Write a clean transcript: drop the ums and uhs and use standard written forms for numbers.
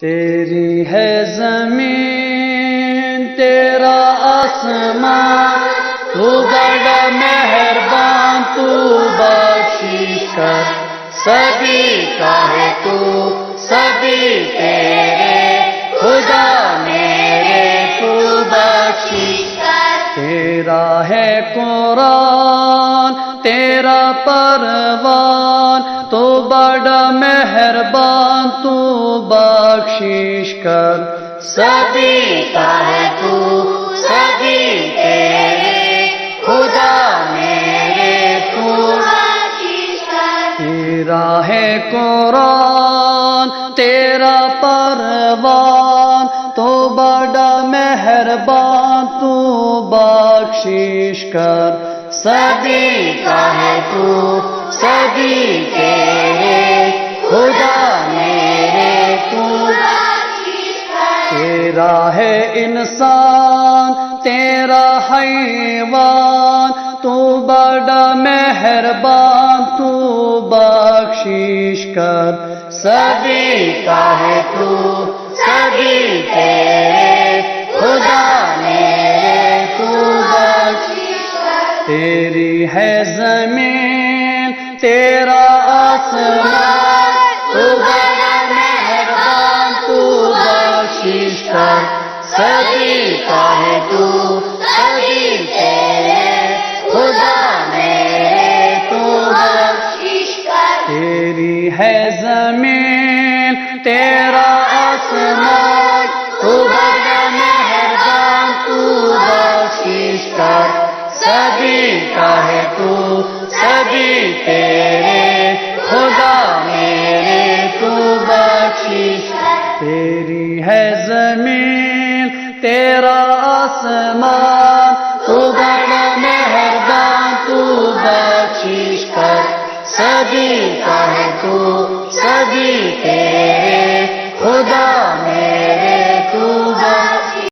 تیری ہے زمین تیرا آسمان، تو بڑا مہربان، تو بخشش کر، سبھی کا ہے تو، سبھی تیرے خدا میرے، تو بخشش کر۔ تیرا ہے قرآن تیرا پروان، تو بڑا مہربان، تو بخشش کر، سبھی کا ہے تو، سبھی تیرے خدا میرے، تو بخشش کر۔ تیرا ہے قرآن تیرا پروان، تو بڑا مہربان، تو بخشش کر، سبھی کا ہے تو، سبھی تیرے خدا میرے، تو بخشش کر۔ تیرا ہے انسان تیرا حیوان، تو بڑا مہربان، تو بخشش کر، سبھی کا ہے تو، سبھی تیرے خدا میرے، تو بخشش کر۔ تیری ہے زمین تیرا آسمان، تو بڑا مہربان، تو بخشش کر، سبھی کا ہے تو، سبھی تیرے خدا میرے، تو بخشش کر۔ تیری ہے زمین تیرا آسمان، تو بڑا مہربان، تو بخشش کر، سبھی کا ہے تو، سبھی تیرے خدا میرے، تو بخشش کر۔ تیری ہے زمین تیرا آسمان، تو بڑا مہربان، تو بخشش کر، سبھی کا ہے تو، سبھی تیرے خدا